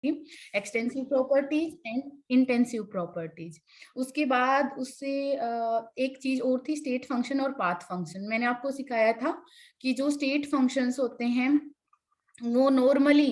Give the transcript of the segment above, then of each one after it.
Extensive properties and intensive properties. उसके बाद उससे एक चीज और थी, स्टेट फंक्शन और पाथ फंक्शन। मैंने आपको सिखाया था कि जो स्टेट फंक्शंस होते हैं वो नॉर्मली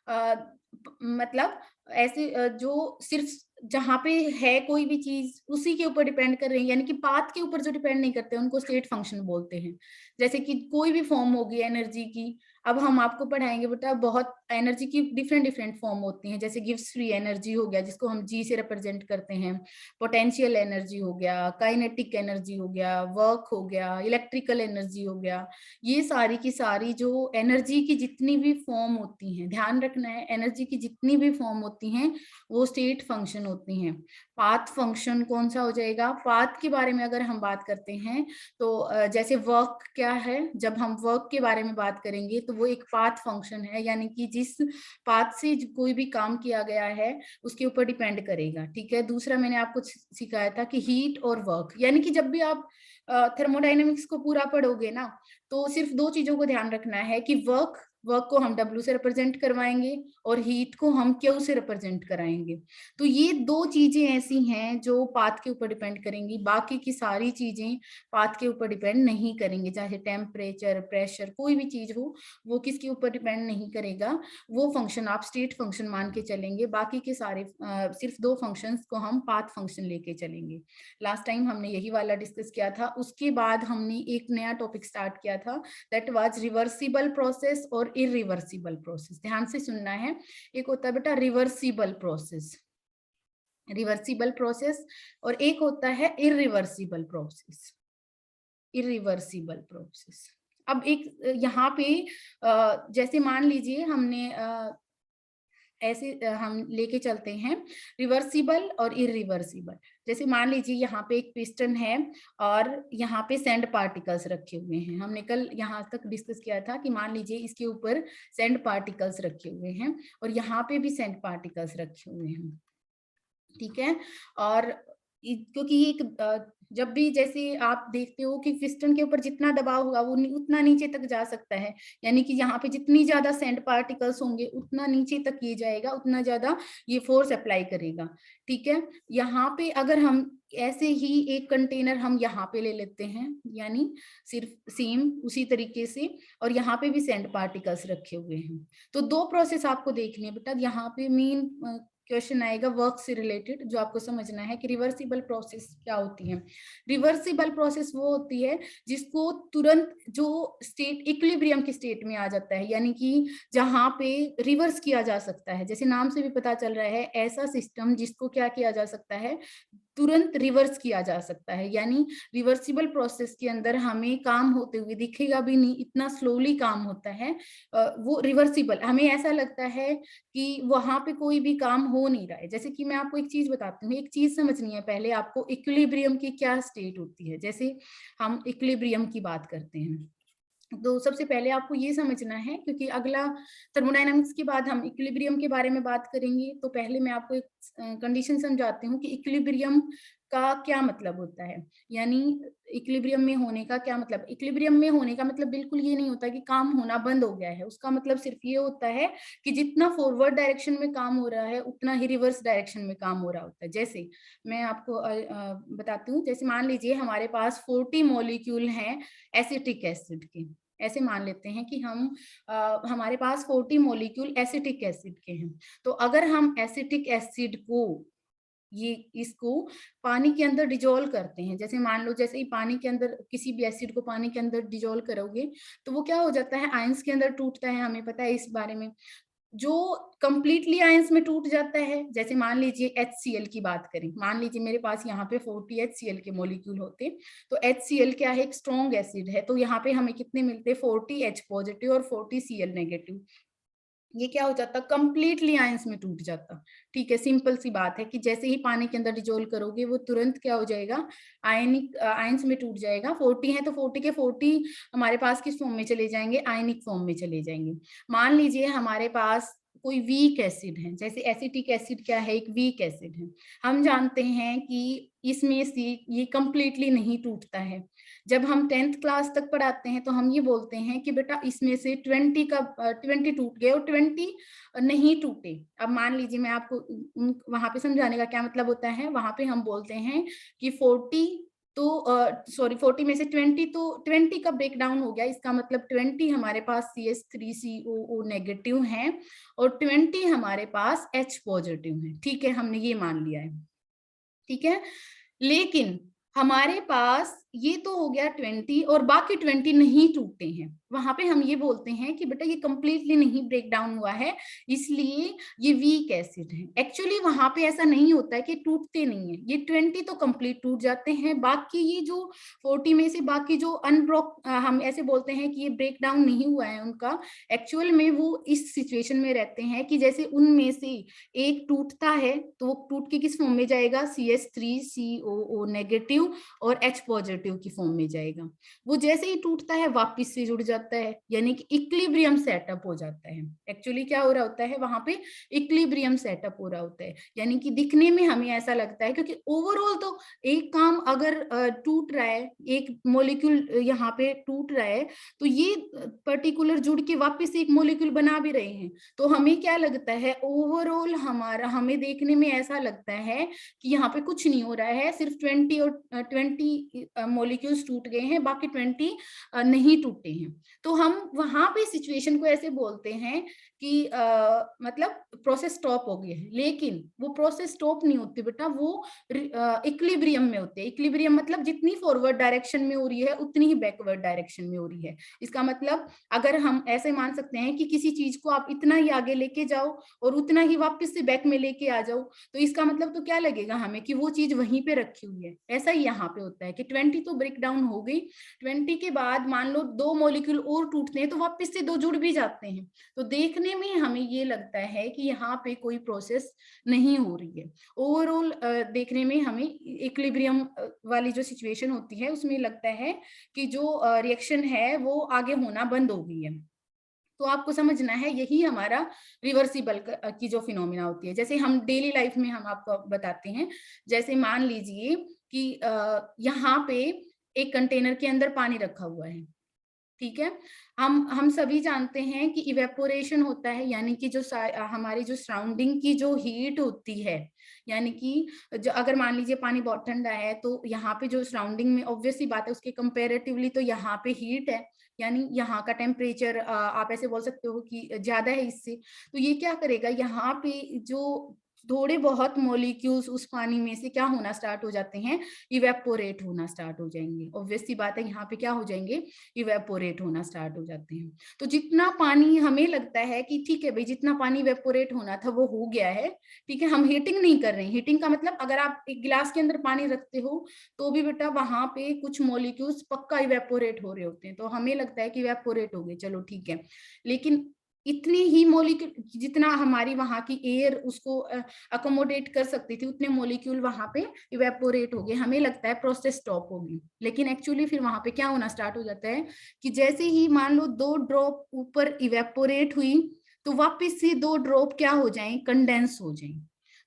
मतलब ऐसे जो सिर्फ जहाँ पे है कोई भी चीज उसी के ऊपर डिपेंड कर रही है, यानी कि पाथ के ऊपर जो डिपेंड नहीं करते उनको स्टेट फंक्शन बोलते हैं। जैसे कि कोई भी फॉर्म होगी एनर्जी की, अब हम आपको पढ़ाएंगे बेटा, बहुत एनर्जी की डिफरेंट डिफरेंट फॉर्म होती हैं। जैसे गिव्स फ्री एनर्जी हो गया जिसको हम जी से रिप्रेजेंट करते हैं, पोटेंशियल एनर्जी हो गया, काइनेटिक एनर्जी हो गया, वर्क हो गया, इलेक्ट्रिकल एनर्जी हो गया। ये सारी की सारी जो एनर्जी की जितनी भी फॉर्म होती हैं, ध्यान रखना है, एनर्जी की जितनी भी फॉर्म होती हैं वो स्टेट फंक्शन होती हैं। पाथ फंक्शन कौन सा हो जाएगा? पाथ के बारे में अगर हम बात करते हैं तो जैसे वर्क क्या है, जब हम वर्क के बारे में बात करेंगे तो वो एक पाथ फंक्शन है, यानी कि जिस पाथ से कोई भी काम किया गया है उसके ऊपर डिपेंड करेगा। ठीक है। दूसरा मैंने आपको सिखाया था कि हीट और वर्क, यानी कि जब भी आप थर्मोडाइनमिक्स को पूरा पढ़ोगे ना तो सिर्फ दो चीजों को ध्यान रखना है कि वर्क को हम W से रिप्रेजेंट करवाएंगे और हीट को हम Q से रिप्रेजेंट कराएंगे। तो ये दो चीजें ऐसी हैं जो पाथ के ऊपर डिपेंड करेंगी, बाकी की सारी चीजें पाथ के ऊपर डिपेंड नहीं करेंगे। चाहे टेम्परेचर, प्रेशर, कोई भी चीज हो वो किसके ऊपर डिपेंड नहीं करेगा। वो फंक्शन आप स्टेट फंक्शन मान के चलेंगे, बाकी के सारे सिर्फ दो फंक्शंस को हम पाथ फंक्शन लेके चलेंगे। लास्ट टाइम हमने यही वाला डिस्कस किया था। उसके बाद हमने एक नया टॉपिक स्टार्ट किया था, दैट वाज रिवर्सिबल प्रोसेस और इरिवर्सिबल प्रोसेस। ध्यान से सुनना है। एक होता है बेटा रिवर्सिबल प्रोसेस, रिवर्सिबल प्रोसेस, और एक होता है इरिवर्सिबल प्रोसेस, इरिवर्सिबल प्रोसेस। अब एक यहाँ पे जैसे मान लीजिए हमने ऐसे हम लेके चलते हैं रिवर्सिबल और इरिवर्सिबल। जैसे मान लीजिए यहाँ पे एक पिस्टन है और यहाँ पे सैंड पार्टिकल्स रखे हुए हैं। हमने कल यहाँ तक डिस्कस किया था कि मान लीजिए इसके ऊपर सैंड पार्टिकल्स रखे हुए हैं और यहाँ पे भी सैंड पार्टिकल्स रखे हुए हैं। ठीक है। और क्योंकि एक जब भी जैसे आप देखते हो कि पिस्टन के ऊपर जितना दबाव होगा वो उतना नीचे तक जा सकता है, यानी कि यहाँ पे जितनी ज्यादा सैंड पार्टिकल्स होंगे उतना नीचे तक ये जाएगा, उतना ज्यादा ये फोर्स अप्लाई करेगा। ठीक है। यहाँ पे अगर हम ऐसे ही एक कंटेनर हम यहाँ पे ले लेते हैं, यानी सिर्फ सेम उसी तरीके से, और यहाँ पे भी सैंड पार्टिकल्स रखे हुए हैं, तो दो प्रोसेस आपको देखनी है बेटा। यहाँ पे मेन क्वेश्चन आएगा वर्क से रिलेटेड, जो आपको समझना है कि रिवर्सिबल प्रोसेस क्या होती है। रिवर्सिबल प्रोसेस वो होती है जिसको तुरंत जो स्टेट इक्विलिब्रियम की स्टेट में आ जाता है, यानी कि जहां पे रिवर्स किया जा सकता है। जैसे नाम से भी पता चल रहा है, ऐसा सिस्टम जिसको क्या किया जा सकता है, तुरंत रिवर्स किया जा सकता है। यानी रिवर्सिबल प्रोसेस के अंदर हमें काम होते हुए दिखेगा भी नहीं, इतना स्लोली काम होता है। वो रिवर्सिबल, हमें ऐसा लगता है कि वहां पे कोई भी काम हो नहीं रहा है। जैसे कि मैं आपको एक चीज बताती हूँ, एक चीज समझनी है पहले आपको, इक्विलिब्रियम की क्या स्टेट होती है। जैसे हम इक्विलिब्रियम की बात करते हैं तो सबसे पहले आपको ये समझना है, क्योंकि अगला थर्मोडायनामिक्स के बाद हम इक्विलिब्रियम के बारे में बात करेंगे, तो पहले मैं आपको एक कंडीशन समझाती हूँ कि इक्विलिब्रियम का क्या मतलब होता है। यानी इक्विलिब्रियम में होने का क्या मतलब, इक्विलिब्रियम में होने का मतलब बिल्कुल ये नहीं होता कि काम होना बंद हो गया है। उसका मतलब सिर्फ ये होता है कि जितना फॉरवर्ड डायरेक्शन में काम हो रहा है उतना ही रिवर्स डायरेक्शन में काम हो रहा होता है। जैसे मैं आपको बताती हूँ, जैसे मान लीजिए हमारे पास 40 मॉलिक्यूल हैं एसिटिक एसिड के। ऐसे मान लेते हैं कि हमारे पास 40 मॉलिक्यूल एसिटिक एसिड के हैं। तो अगर हम एसिटिक एसिड को इसको पानी के अंदर डिजोल्व करते हैं, जैसे मान लो जैसे ही पानी के अंदर किसी भी एसिड को पानी के अंदर डिजोल्व करोगे तो वो क्या हो जाता है, आयंस के अंदर टूटता है। हमें पता है इस बारे में। जो कंप्लीटली आयंस में टूट जाता है, जैसे मान लीजिए HCl की बात करें, मान लीजिए मेरे पास यहाँ पे 40 HCl के मॉलिक्यूल होते, तो HCl क्या है, एक स्ट्रॉन्ग एसिड है, तो यहाँ पे हमें कितने मिलते, 40 H पॉजिटिव और 40 Cl नेगेटिव। ये क्या हो जाता, कंप्लीटली आयंस में टूट जाता। ठीक है, सिंपल सी बात है कि जैसे ही पानी के अंदर डिजोल्व करोगे वो तुरंत क्या हो जाएगा, आयनिक आयंस में टूट जाएगा। 40 है तो 40 के 40 हमारे पास किस फॉर्म में चले जाएंगे, आयनिक फॉर्म में चले जाएंगे। मान लीजिए हमारे पास कोई वीक एसिड है, जैसे एसिटिक एसिड क्या है, एक वीक एसिड है, हम जानते हैं कि इसमें से ये कंप्लीटली नहीं टूटता है। जब हम 10th क्लास तक पढ़ाते हैं तो हम ये बोलते हैं कि बेटा इसमें से 20 टूट गए और 20 नहीं टूटे। अब मान लीजिए मैं आपको वहां पे समझाने का क्या मतलब होता है, वहां पे हम बोलते हैं कि 40 में से 20 तो 20 का ब्रेक डाउन हो गया, इसका मतलब 20 हमारे पास CH3COO नेगेटिव है और 20 हमारे पास H पॉजिटिव है। ठीक है, हमने ये मान लिया है। ठीक है, लेकिन हमारे पास ये तो हो गया 20 और बाकी 20 नहीं टूटे हैं, वहां पे हम ये बोलते हैं कि बेटा ये कंप्लीटली नहीं ब्रेक डाउन हुआ है, इसलिए ये वीक एसिड है। एक्चुअली वहां पे ऐसा नहीं होता है कि टूटते नहीं है, ये 20 तो कंप्लीट टूट जाते हैं, बाकी ये जो 40 में से बाकी जो अनब्रोक, हम ऐसे बोलते हैं कि ये ब्रेक डाउन नहीं हुआ है उनका, एक्चुअल में वो इस सिचुएशन में रहते हैं कि जैसे उनमें से एक टूटता है तो वो टूट के किस फॉर्म में जाएगा, CH3COO नेगेटिव और H पॉजिटिव की फॉर्म में जाएगा। वो जैसे ही टूटता है वापस से जुड़ जाता है, यानी कि इक्विलिब्रियम सेटअप हो जाता है। एक्चुअली क्या हो रहा होता है वहां पे, इक्विलिब्रियम सेटअप हो रहा होता है, यानी कि दिखने में हमें ऐसा लगता है, क्योंकि ओवरऑल तो एक काम अगर टूट रहा है, एक मॉलिक्यूल यहाँ पे टूट रहा है, तो ये पर्टिकुलर जुड़ के वापस एक मॉलिक्यूल बना भी रहे हैं, तो हमें क्या लगता है, ओवरऑल हमारा हमें देखने में ऐसा लगता है कि यहाँ पे कुछ नहीं हो रहा है, सिर्फ 20 मॉलिक्यूल्स टूट गए हैं, बाकी 20 नहीं टूटे हैं। तो हम वहां पे सिचुएशन को ऐसे बोलते हैं कि मतलब प्रोसेस स्टॉप हो गई है, लेकिन वो प्रोसेस स्टॉप नहीं होती बेटा, वो इक्विलिब्रियम में होते हैं। इक्विलिब्रियम मतलब जितनी फॉरवर्ड डायरेक्शन में हो रही है उतनी ही बैकवर्ड डायरेक्शन में हो रही है। इसका मतलब अगर हम ऐसे मान सकते हैं कि किसी चीज को आप इतना ही आगे लेके जाओ और उतना ही वापस से बैक में लेके आ जाओ, तो इसका मतलब तो क्या लगेगा हमें कि वो चीज वहीं पे रखी हुई है। ऐसा ही यहाँ पे होता है कि 20 तो ब्रेक डाउन हो गई, 20 के बाद मान लो 2 मॉलिक्यूल और टूटते हैं तो वापस से 2 जुड़ भी जाते हैं, तो देखने में हमें ये लगता है कि यहाँ पे कोई प्रोसेस नहीं हो रही है। ओवरऑल देखने में हमें इक्विलिब्रियम वाली जो सिचुएशन होती है उसमें लगता है कि जो रिएक्शन है वो आगे होना बंद हो गई है। तो आपको समझना है यही हमारा रिवर्सिबल की जो फिनोमिना होती है। जैसे हम डेली लाइफ में हम आपको बताते हैं, जैसे मान लीजिए कि यहाँ पे एक कंटेनर के अंदर पानी रखा हुआ है, ठीक है, हम सभी जानते हैं कि इवेपोरेशन होता है, यानी कि जो हमारी जो सराउंडिंग की जो हीट होती है, यानी कि जो अगर मान लीजिए पानी बहुत ठंडा है तो यहाँ पे जो सराउंडिंग में ऑब्वियसली बात है उसके कंपेरेटिवली तो यहाँ पे हीट है, यानी यहाँ का टेम्परेचर आप ऐसे बोल सकते हो कि ज्यादा है इससे, तो ये क्या करेगा, यहाँ पे जो थोड़े बहुत मॉलिक्यूल्स उस पानी में से क्या होना स्टार्ट हो जाते हैं, इवेपोरेट होना स्टार्ट हो जाएंगे। ऑब्वियसली बात है यहाँ पे क्या हो जाएंगे, इवेपोरेट होना स्टार्ट हो जाते हैं। तो जितना पानी हमें लगता है कि ठीक है भाई जितना पानी इवेपोरेट होना था वो हो गया है, ठीक है, हम हीटिंग नहीं कर रहे हैं। हीटिंग का मतलब अगर आप एक गिलास के अंदर पानी रखते हो तो भी बेटा वहां पे कुछ मॉलिक्यूल्स पक्का इवेपोरेट हो रहे होते हैं, तो हमें लगता है कि इवेपोरेट हो गए, चलो ठीक है, लेकिन इतने ही मॉलिक्यूल जितना हमारी वहां की एयर उसको अकोमोडेट कर सकती थी उतने मॉलिक्यूल वहां पे इवेपोरेट हो गए, हमें लगता है प्रोसेस स्टॉप होगी। लेकिन एक्चुअली फिर वहां पे क्या होना स्टार्ट हो जाता है कि जैसे ही मान लो 2 ड्रॉप ऊपर इवेपोरेट हुई तो वापस से 2 ड्रॉप क्या हो जाएं, कंडेंस हो जाएं।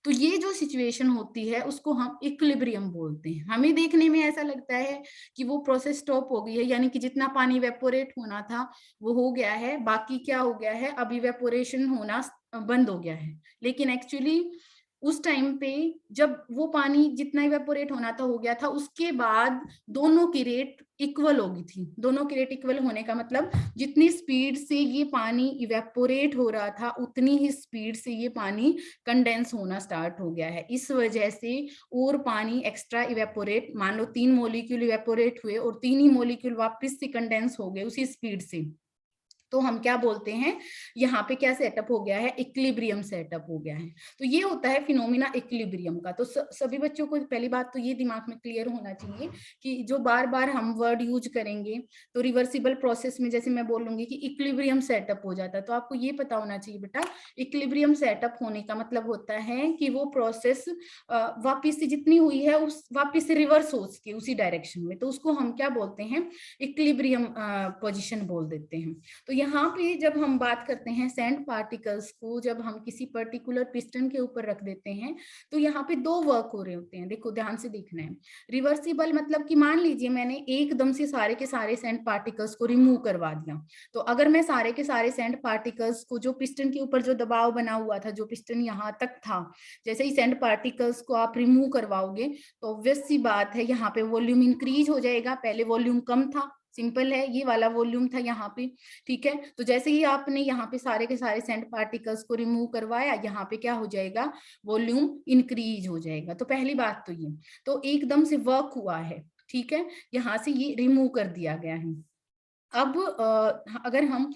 तो ये जो सिचुएशन होती है उसको हम इक्विलिब्रियम बोलते हैं। हमें देखने में ऐसा लगता है कि वो प्रोसेस स्टॉप हो गई है, यानी कि जितना पानी इवेपोरेट होना था वो हो गया है, बाकी क्या हो गया है, अब इवेपोरेशन होना बंद हो गया है। लेकिन एक्चुअली उस टाइम पे जब वो पानी जितना इवेपोरेट होना था हो गया था, उसके बाद दोनों की रेट इक्वल हो गई थी। दोनों की रेट इक्वल होने का मतलब जितनी स्पीड से ये पानी इवेपोरेट हो रहा था उतनी ही स्पीड से ये पानी कंडेंस होना स्टार्ट हो गया है। इस वजह से और पानी एक्स्ट्रा इवेपोरेट, मान लो 3 मॉलिक्यूल इवेपोरेट हुए और 3 ही मॉलिक्यूल वापस से कंडेंस हो गए उसी स्पीड से, तो हम क्या बोलते हैं, यहाँ पे क्या सेटअप हो गया है, इक्विलिब्रियम सेटअप हो गया है। तो ये होता है फिनोमिना इक्विलिब्रियम का। तो सभी बच्चों को पहली बात तो ये दिमाग में क्लियर होना चाहिए कि जो बार बार हम वर्ड यूज करेंगे तो रिवर्सिबल प्रोसेस में जैसे मैं बोलूंगी कि इक्विलिब्रियम सेटअप हो जाता है, तो आपको ये पता होना चाहिए बेटा इक्विलिब्रियम सेटअप होने का मतलब होता है कि वो प्रोसेस वापिस से जितनी हुई है उस वापिस से रिवर्स हो सके उसी डायरेक्शन में, तो उसको हम क्या बोलते हैं, इक्विलिब्रियम पोजिशन बोल देते हैं। तो यहाँ पे जब हम बात करते हैं सैंड पार्टिकल्स को, जब हम किसी पर्टिकुलर पिस्टन के ऊपर रख देते हैं, तो यहाँ पे दो वर्क हो रहे होते हैं। देखो ध्यान से देखना है। रिवर्सिबल मतलब कि मान लीजिए मैंने एकदम से सारे के सारे सैंड पार्टिकल्स को रिमूव करवा दिया। तो अगर मैं सारे के सारे सैंड पार्टिकल्स को, जो पिस्टन के ऊपर जो दबाव बना हुआ था, जो पिस्टन यहाँ तक था, जैसे ही सैंड पार्टिकल्स को आप रिमूव करवाओगे तो ऑब्वियस सी बात है यहाँ पे वॉल्यूम इंक्रीज हो जाएगा। पहले वॉल्यूम कम था, सिंपल है, ये वाला वॉल्यूम था यहाँ पे, ठीक है। तो जैसे ही आपने यहाँ पे सारे के सारे सैंड पार्टिकल्स को रिमूव करवाया, यहाँ पे क्या हो जाएगा, वॉल्यूम इंक्रीज हो जाएगा। तो पहली बात तो ये, तो एकदम से वर्क हुआ है, ठीक है, यहाँ से ये रिमूव कर दिया गया है। अब अगर हम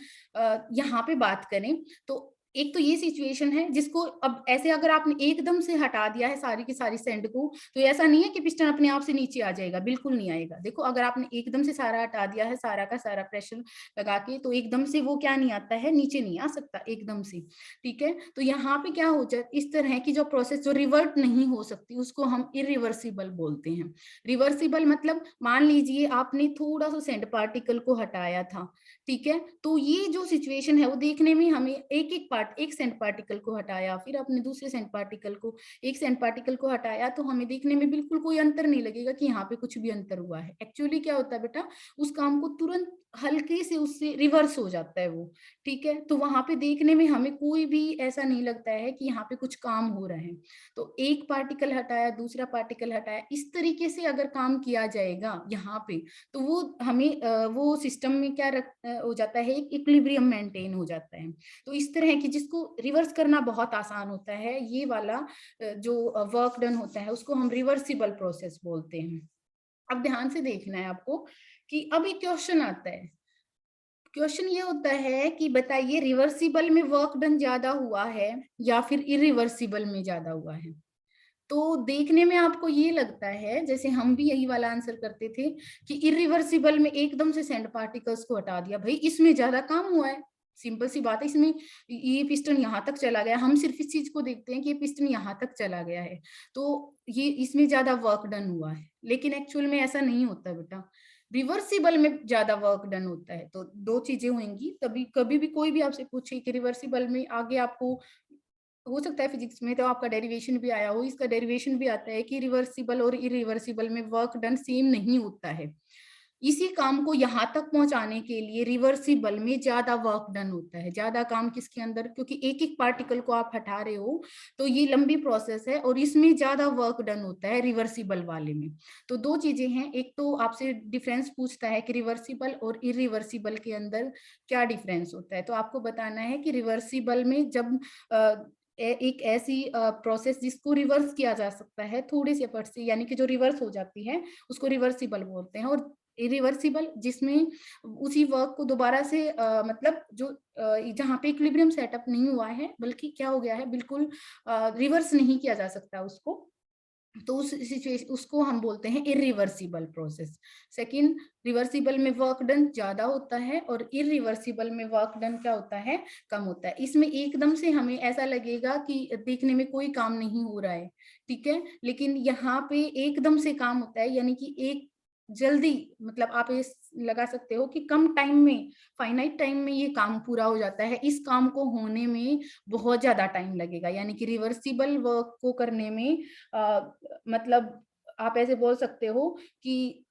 यहाँ पे बात करें, तो एक तो ये सिचुएशन है जिसको अब ऐसे अगर आपने एकदम से हटा दिया है सारी की सारी सैंड को, तो ऐसा नहीं है कि पिस्टन अपने आप से नीचे आ जाएगा, बिल्कुल नहीं आएगा। देखो अगर आपने एकदम से सारा हटा दिया है, सारा का सारा प्रेशर लगा के, तो एकदम से वो क्या नहीं आता है, नीचे नहीं आ सकता एकदम से, ठीक है। तो यहाँ पे क्या हो जाए, इस तरह की जो प्रोसेस जो रिवर्ट नहीं हो सकती, उसको हम इरिवर्सिबल बोलते हैं। रिवर्सिबल मतलब मान लीजिए आपने थोड़ा सा सैंड पार्टिकल को हटाया था, ठीक है, तो ये जो सिचुएशन है वो देखने में हमें एक सैंड पार्टिकल को हटाया, फिर अपने दूसरे सैंड पार्टिकल को, एक सैंड पार्टिकल को हटाया, तो हमें देखने में बिल्कुल कोई अंतर नहीं लगेगा कि यहाँ पे कुछ भी अंतर हुआ है। एक्चुअली क्या होता है बेटा, उस काम को तुरंत हल्के से उससे रिवर्स हो जाता है वो, ठीक है। तो वहां पे देखने में हमें कोई भी ऐसा नहीं लगता है कि यहाँ पे कुछ काम हो रहा है। तो एक पार्टिकल हटाया, दूसरा पार्टिकल हटाया, इस तरीके से अगर काम किया जाएगा यहाँ पे, तो वो हमें वो सिस्टम में क्या हो जाता है, एक इक्विलिब्रियम मेंटेन हो जाता है। तो इस तरह की, जिसको रिवर्स करना बहुत आसान होता है, ये वाला जो वर्क डन होता है उसको हम रिवर्सिबल प्रोसेस बोलते हैं। अब ध्यान से देखना है आपको कि अब एक क्वेश्चन आता है। क्वेश्चन ये होता है कि बताइए रिवर्सिबल में वर्क डन ज्यादा हुआ है या फिर इरिवर्सिबल में ज्यादा हुआ है। तो देखने में आपको ये लगता है जैसे हम भी यही वाला आंसर करते थे कि इरिवर्सिबल में एकदम से सैंड पार्टिकल्स को हटा दिया, भाई इसमें ज्यादा काम हुआ है, सिंपल सी बात है। इसमें ये पिस्टन यहाँ तक चला गया, हम सिर्फ इस चीज को देखते हैं कि ये पिस्टन यहाँ तक चला गया है, तो ये इसमें ज्यादा वर्क डन हुआ है, लेकिन एक्चुअल में ऐसा नहीं होता बेटा। रिवर्सिबल में ज्यादा वर्क डन होता है। तो दो चीजें होंगी, तभी कभी भी कोई भी आपसे पूछे कि रिवर्सिबल में, आगे आपको हो सकता है फिजिक्स में तो आपका डेरिवेशन भी आया हो, इसका डेरिवेशन भी आता है कि रिवर्सिबल और इरिवर्सिबल में वर्क डन सेम नहीं होता है। इसी काम को यहाँ तक पहुंचाने के लिए रिवर्सिबल में ज्यादा वर्क डन होता है। ज्यादा काम किसके अंदर, क्योंकि एक एक पार्टिकल को आप हटा रहे हो, तो ये लंबी प्रोसेस है और इसमें ज्यादा वर्क डन होता है रिवर्सिबल वाले में। तो दो चीजें हैं, एक तो आपसे डिफरेंस पूछता है कि रिवर्सिबल और इरिवर्सिबल के अंदर क्या डिफरेंस होता है, तो आपको बताना है कि रिवर्सिबल में जब एक ऐसी प्रोसेस जिसको रिवर्स किया जा सकता है थोड़े से एफर्ट से, यानी कि जो रिवर्स हो जाती है उसको रिवर्सिबल बोलते हैं। और इरिवर्सिबल जिसमें उसी वर्क को दोबारा से मतलब जो जहाँ पे इक्विलिब्रियम सेटअप नहीं हुआ है, बल्कि क्या हो गया है, बिल्कुल रिवर्स नहीं किया जा सकता उसको, तो उस सिचुएशन उसको हम बोलते हैं इरिवर्सिबल प्रोसेस। सेकंड, रिवर्सिबल में वर्क डन ज्यादा होता है और इरिवर्सिबल में वर्क डन क्या होता है, कम होता है। इसमें एकदम से हमें ऐसा लगेगा कि देखने में कोई काम नहीं हो रहा है, ठीक है, लेकिन यहाँ पे एकदम से काम होता है, यानी कि एक जल्दी, मतलब आप ये लगा सकते हो कि कम टाइम में, फाइनाइट टाइम में ये काम पूरा हो जाता है। इस काम को होने में बहुत ज्यादा टाइम लगेगा, यानी कि रिवर्सिबल वर्क को करने में मतलब आप ऐसे बोल सकते हो कि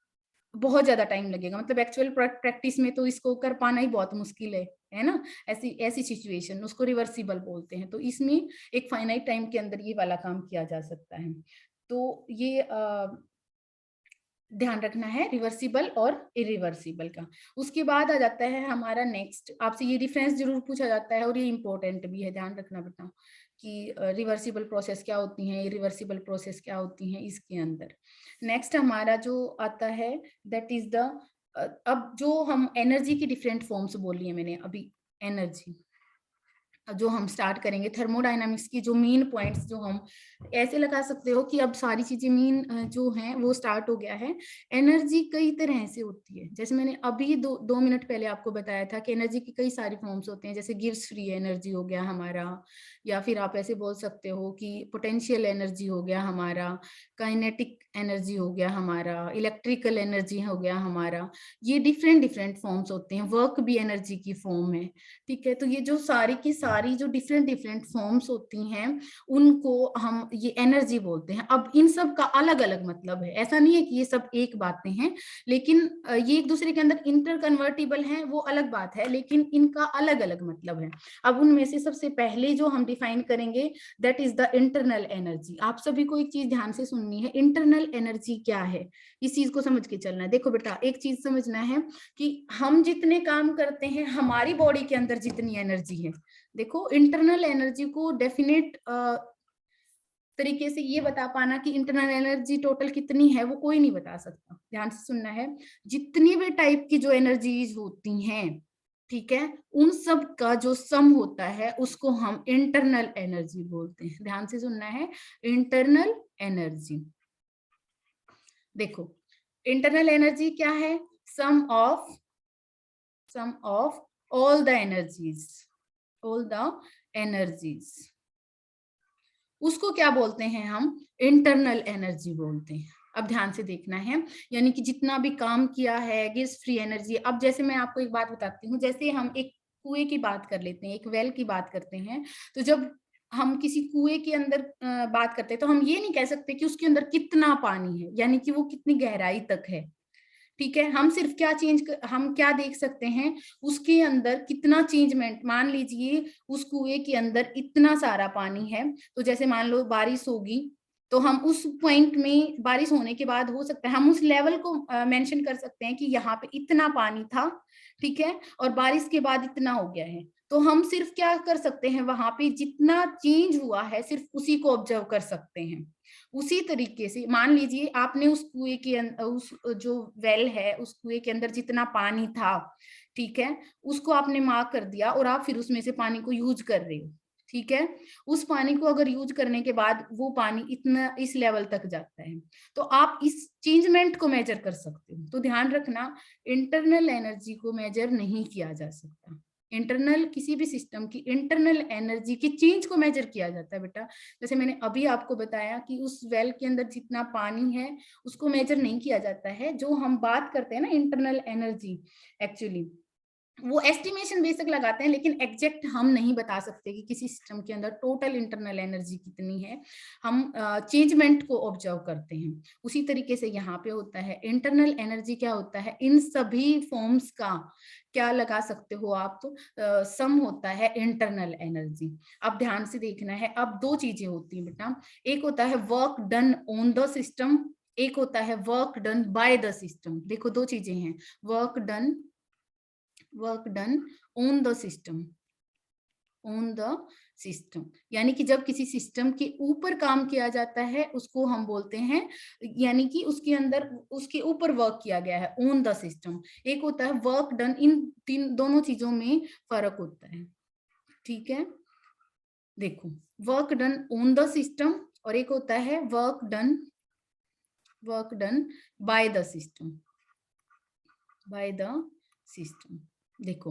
बहुत ज्यादा टाइम लगेगा, मतलब एक्चुअल प्रैक्टिस में तो इसको कर पाना ही बहुत मुश्किल है ना। ऐसी ऐसी सिचुएशन उसको रिवर्सिबल बोलते हैं। तो इसमें एक फाइनाइट टाइम के अंदर ये वाला काम किया जा सकता है। तो ये ध्यान रखना है रिवर्सिबल और इरिवर्सिबल का। उसके बाद आ जाता है हमारा नेक्स्ट, आपसे ये डिफरेंस जरूर पूछा जाता है और ये इंपॉर्टेंट भी है, ध्यान रखना बेटा कि रिवर्सिबल प्रोसेस क्या होती हैं, इरिवर्सिबल प्रोसेस क्या होती हैं इसके अंदर। नेक्स्ट हमारा जो आता है दैट इज द, अब जो हम एनर्जी की डिफरेंट फॉर्म्स बोली है मैंने अभी, एनर्जी जो हम स्टार्ट करेंगे, थर्मोडायनामिक्स की जो मेन पॉइंट्स जो हम ऐसे लगा सकते हो कि अब सारी चीजें मेन जो हैं वो स्टार्ट हो गया है। एनर्जी कई तरह से होती है, जैसे मैंने अभी दो मिनट पहले आपको बताया था कि एनर्जी की कई सारी फॉर्म्स होते हैं, जैसे गिव्स फ्री एनर्जी हो गया हमारा, या फिर आप ऐसे बोल सकते हो कि पोटेंशियल एनर्जी हो गया हमारा, काइनेटिक एनर्जी हो गया हमारा, इलेक्ट्रिकल एनर्जी हो गया हमारा। ये डिफरेंट डिफरेंट फॉर्म्स होते हैं, वर्क भी एनर्जी की फॉर्म है। ठीक है, तो ये जो सारी की सारी जो डिफरेंट डिफरेंट फॉर्म्स होती हैं उनको हम ये एनर्जी बोलते हैं। अब इन सब का अलग अलग मतलब है, ऐसा नहीं है कि ये सब एक बातें हैं, लेकिन ये एक दूसरे के अंदर इंटर कन्वर्टिबल हैं, वो अलग बात है, लेकिन इनका अलग अलग मतलब है। अब उनमें से सबसे पहले जो हम डिफाइन करेंगे that is the internal energy. आप सभी को एक चीज ध्यान से सुननी है, इंटरनल एनर्जी क्या है, इस चीज को समझ के चलना है। देखो बेटा, एक चीज समझना है कि हम जितने काम करते हैं, हमारी बॉडी के अंदर जितनी एनर्जी है, देखो इंटरनल एनर्जी को डेफिनेट तरीके से ये बता पाना कि इंटरनल एनर्जी टोटल कितनी है, वो कोई नहीं बता सकता। ध्यान से सुनना है, जितनी भी टाइप की जो एनर्जीज होती हैं, ठीक है, उन सब का जो सम होता है उसको हम इंटरनल एनर्जी बोलते हैं। ध्यान से सुनना है, इंटरनल एनर्जी। देखो, इंटरनल एनर्जी क्या है? Sum of all the energies, all the energies, उसको क्या बोलते हैं हम? इंटरनल एनर्जी बोलते हैं। अब ध्यान से देखना है, यानी कि जितना भी काम किया है, गेस फ्री एनर्जी। अब जैसे मैं आपको एक बात बताती हूँ, जैसे हम एक कुएं की बात कर लेते हैं, एक वेल की बात करते हैं, तो जब हम किसी कुएं के अंदर बात करते हैं तो हम ये नहीं कह सकते कि उसके अंदर कितना पानी है, यानी कि वो कितनी गहराई तक है। ठीक है, हम सिर्फ क्या हम क्या देख सकते हैं, उसके अंदर कितना चेंजमेंट। मान लीजिए उस कुएं के अंदर इतना सारा पानी है, तो जैसे मान लो बारिश होगी, तो हम उस पॉइंट में बारिश होने के बाद हो सकता है हम उस लेवल को मेंशन कर सकते हैं कि यहाँ पे इतना पानी था, ठीक है, और बारिश के बाद इतना हो गया है। तो हम सिर्फ क्या कर सकते हैं, वहां पे जितना चेंज हुआ है सिर्फ उसी को ऑब्जर्व कर सकते हैं। उसी तरीके से मान लीजिए आपने उस कुएं के उस जो वेल है, उस कुएं के अंदर जितना पानी था, ठीक है, उसको आपने मार्क कर दिया और आप फिर उसमें से पानी को यूज कर रहे हो। ठीक है, उस पानी को अगर यूज करने के बाद वो पानी इतना इस लेवल तक जाता है, तो आप इस चेंजमेंट को मेजर कर सकते हो। तो ध्यान रखना, इंटरनल एनर्जी को मेजर नहीं किया जा सकता। इंटरनल किसी भी सिस्टम की इंटरनल एनर्जी की चेंज को मेजर किया जाता है बेटा। जैसे मैंने अभी आपको बताया कि उस वेल के अंदर जितना पानी है उसको मेजर नहीं किया जाता है। जो हम बात करते हैं ना इंटरनल एनर्जी, एक्चुअली वो एस्टिमेशन बेसिक लगाते हैं, लेकिन एग्जैक्ट हम नहीं बता सकते कि किसी सिस्टम के अंदर टोटल इंटरनल एनर्जी कितनी है। हम चेंजमेंट को ऑब्जर्व करते हैं। उसी तरीके से यहाँ पे होता है इंटरनल एनर्जी। क्या होता है, इन सभी फॉर्म्स का क्या लगा सकते हो आप, तो सम होता है इंटरनल एनर्जी। अब ध्यान से देखना है, अब दो चीजें होती हैं बेटा, एक होता है work done on the system, एक होता है work done by the system. देखो दो चीजें हैं, work done on the system, on the system, यानी कि जब किसी सिस्टम के ऊपर काम किया जाता है उसको हम बोलते हैं, यानी कि उसके अंदर उसके ऊपर वर्क किया गया है, ऑन द सिस्टम। एक होता है वर्क डन, इन तीन दोनों चीजों में फर्क होता है। ठीक है, देखो, work done on the system और एक होता है work done by the system, by the system. देखो,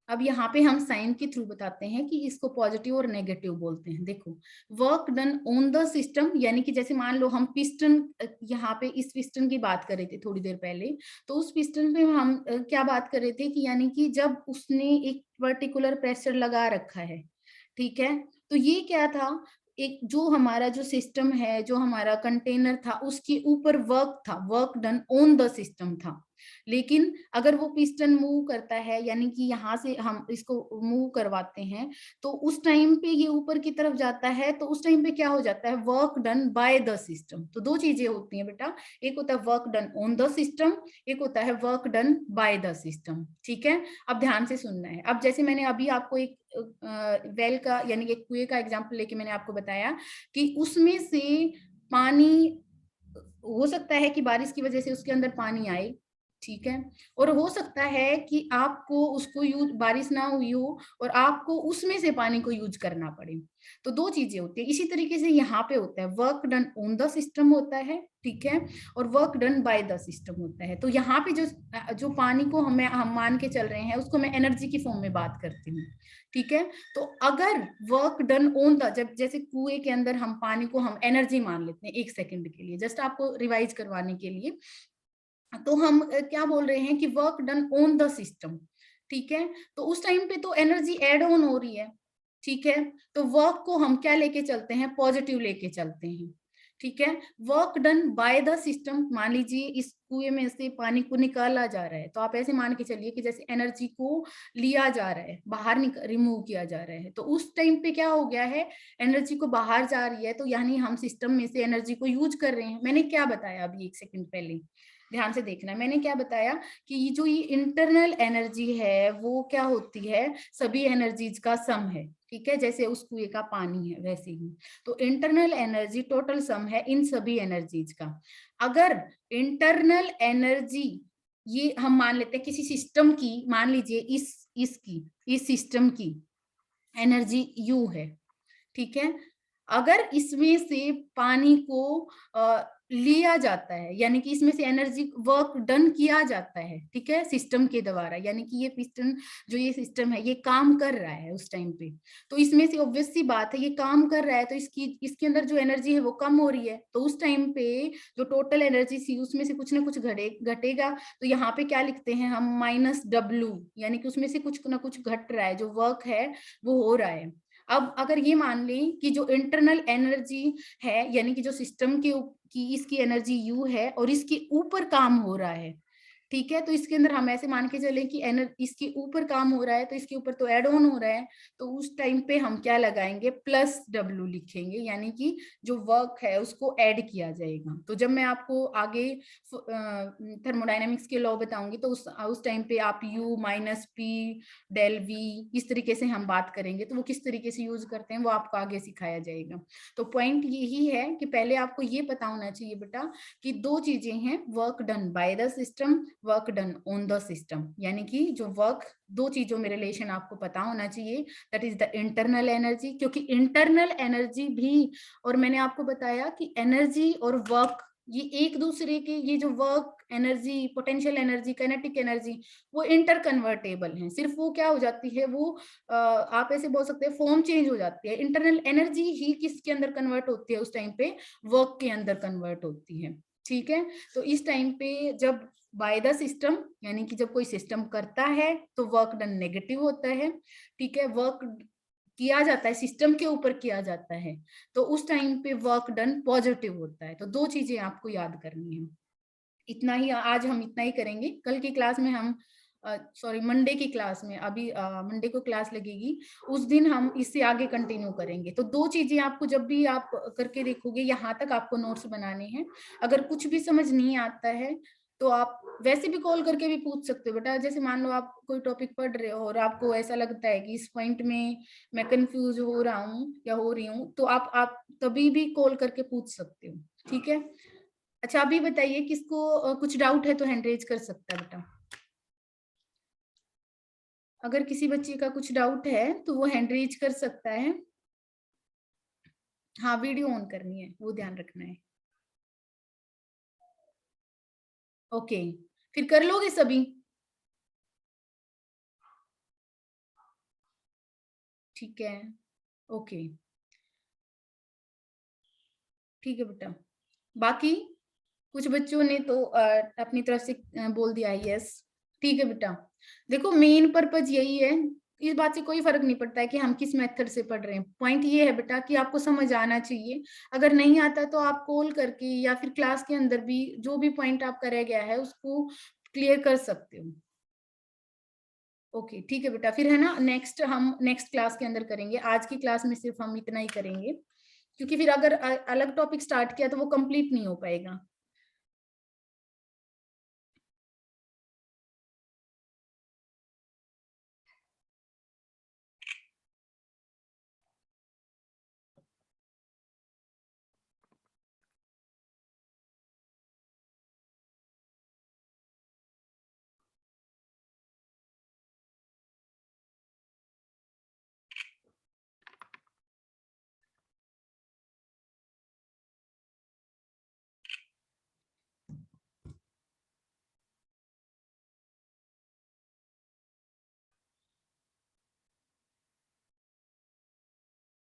अब यहाँ पे हम साइन के थ्रू बताते हैं कि इसको पॉजिटिव और नेगेटिव बोलते हैं। देखो, work done on the system, यानी कि जैसे मान लो हम पिस्टन, यहाँ पे इस पिस्टन की बात कर रहे थे थोड़ी देर पहले, तो उस पिस्टन पे हम क्या बात कर रहे थे कि यानी कि जब उसने एक पर्टिकुलर प्रेशर लगा रखा है, ठीक है, तो ये क्या था, एक जो हमारा जो सिस्टम है, जो हमारा कंटेनर था, उसके ऊपर वर्क था, work done on the system था। लेकिन अगर वो पिस्टन मूव करता है, यानी कि यहाँ से हम इसको मूव करवाते हैं, तो उस टाइम पे ये ऊपर की तरफ जाता है, तो उस टाइम पे क्या हो जाता है, work done by the system. तो दो चीजें होती हैं बेटा, एक होता है work done on the system, एक होता है work done by the system. ठीक है, अब ध्यान से सुनना है। अब जैसे मैंने अभी आपको एक वेल का यानी कि कुएं का एग्जांपल लेके मैंने आपको बताया कि उसमें से पानी, हो सकता है कि बारिश की वजह से उसके अंदर पानी आए, ठीक है। और हो सकता है कि आपको उसको यूज, बारिश ना हुई हो और आपको उसमें से पानी को यूज करना पड़े। तो दो चीजें होती है। इसी तरीके से यहाँ पे होता है work done on the system होता है, ठीक है, और work done by the system होता है। तो यहाँ पे जो जो पानी को हम मान के चल रहे हैं उसको मैं एनर्जी की फॉर्म में बात करती हूँ, ठीक है। तो अगर वर्क डन ऑन द, जब जैसे कुएं के अंदर हम पानी को हम एनर्जी मान लेते हैं 1 सेकंड के लिए, जस्ट आपको रिवाइज करवाने के लिए, तो हम क्या बोल रहे हैं कि work done on the system, ठीक है। तो उस टाइम पे तो एनर्जी एड ऑन हो रही है, ठीक है। तो वर्क को हम क्या लेके चलते हैं, पॉजिटिव लेके चलते हैं, ठीक है। Work done by the system, मान लीजिए इस कुएं में से पानी को निकाला जा रहा है, तो आप ऐसे मान के चलिए कि जैसे एनर्जी को लिया जा रहा है, बाहर रिमूव किया जा रहा है। तो उस टाइम पे क्या हो गया है, एनर्जी को बाहर जा रही है, तो यानी हम सिस्टम में से एनर्जी को यूज कर रहे हैं। मैंने क्या बताया अभी 1 सेकंड पहले, ध्यान से देखना, मैंने क्या बताया कि ये जो ये इंटरनल एनर्जी है वो क्या होती है, सभी एनर्जीज का सम है, ठीक है। जैसे उस कुएं का पानी है वैसे ही, तो इंटरनल एनर्जी टोटल सम है इन सभी एनर्जीज का। अगर इंटरनल एनर्जी, ये हम मान लेते हैं किसी सिस्टम की, मान लीजिए इस सिस्टम की एनर्जी यू है, ठीक है। अगर इसमें से पानी को लिया जाता है, यानी कि इसमें से एनर्जी वर्क डन किया जाता है, ठीक है, सिस्टम के द्वारा, यानी कि ये पिस्टन जो ये सिस्टम है ये काम कर रहा है उस टाइम पे, तो इसमें से ऑब्वियस सी बात है ये काम कर रहा है, तो इसके अंदर जो एनर्जी है वो कम हो रही है। तो उस टाइम पे जो टोटल एनर्जी थी उसमें से कुछ ना कुछ घटेगा। तो यहाँ पे क्या लिखते हैं हम, -W, यानी कि उसमें से कुछ ना कुछ घट रहा है, जो वर्क है वो हो रहा है। अब अगर ये मान लें कि जो इंटरनल एनर्जी है, यानी कि जो सिस्टम की इसकी एनर्जी यू है और इसके ऊपर काम हो रहा है, ठीक है, तो इसके अंदर हम ऐसे मान के चले कि इसके ऊपर काम हो रहा है, तो इसके ऊपर तो एड ऑन हो रहा है, तो उस टाइम पे हम क्या लगाएंगे, +W लिखेंगे, यानी कि जो वर्क है उसको ऐड किया जाएगा। तो जब मैं आपको आगे थर्मोडायनेमिक्स के लॉ बताऊंगी तो उस टाइम पे आप U -P del V इस तरीके से हम बात करेंगे, तो वो किस तरीके से यूज करते हैं वो आपको आगे सिखाया जाएगा। तो पॉइंट यही है कि पहले आपको ये पता होना चाहिए बेटा कि दो चीजें हैं, work done by the system, work done on the system, यानी कि जो वर्क, दो चीजों में रिलेशन आपको पता होना चाहिए, that is the internal energy, क्योंकि इंटरनल एनर्जी भी, और मैंने आपको बताया कि एनर्जी और वर्क ये एक दूसरे के, ये जो work energy, potential energy, kinetic energy, वो इंटर कन्वर्टेबल है। सिर्फ वो क्या हो जाती है, वो आप ऐसे बोल सकते हैं फॉर्म चेंज हो जाती है। इंटरनल एनर्जी ही किसके अंदर कन्वर्ट होती है उस टाइम पे, वर्क के अंदर कन्वर्ट होती है, ठीक है। तो इस टाइम पे जब बाय द सिस्टम, यानी कि जब कोई सिस्टम करता है तो वर्क डन नेगेटिव होता है, ठीक है। वर्क किया जाता है, सिस्टम के ऊपर किया जाता है, तो उस टाइम पे वर्क डन पॉजिटिव होता है। तो दो चीजें आपको याद करनी है। इतना ही आज हम इतना ही करेंगे। कल की क्लास में हम सॉरी मंडे की क्लास में, अभी मंडे को क्लास लगेगी, उस दिन हम इससे आगे कंटिन्यू करेंगे। तो दो चीजें आपको जब भी आप करके देखोगे, यहाँ तक आपको नोट्स बनाने हैं। अगर कुछ भी समझ नहीं आता है तो आप वैसे भी कॉल करके भी पूछ सकते हो बेटा। जैसे मान लो आप कोई टॉपिक पढ़ रहे हो और आपको ऐसा लगता है कि इस पॉइंट में मैं कंफ्यूज हो रहा हूँ या हो रही हूँ, तो आप तभी भी कॉल करके पूछ सकते हो, ठीक है। अच्छा अभी बताइए, किसको कुछ डाउट है तो हैंड रेज कर सकता है बेटा। अगर किसी बच्चे का कुछ डाउट है तो वो हैंड रेज कर सकता है। हाँ वीडियो ऑन करनी है, वो ध्यान रखना है। ओके, फिर कर लोगे सभी? ठीक है, ओके, ठीक है बेटा। बाकी कुछ बच्चों ने तो अपनी तरफ से बोल दिया यस, ठीक है बेटा। देखो मेन पर्पज यही है, इस बात से कोई फर्क नहीं पड़ता है कि हम किस मेथड से पढ़ रहे हैं। पॉइंट ये है बेटा कि आपको समझ आना चाहिए। अगर नहीं आता तो आप कॉल करके या फिर क्लास के अंदर भी जो भी पॉइंट आपका रह गया है उसको क्लियर कर सकते हो। ओके ठीक है बेटा, फिर है ना हम नेक्स्ट क्लास के अंदर करेंगे। आज की क्लास में सिर्फ हम इतना ही करेंगे, क्योंकि फिर अगर अलग टॉपिक स्टार्ट किया तो वो कंप्लीट नहीं हो पाएगा।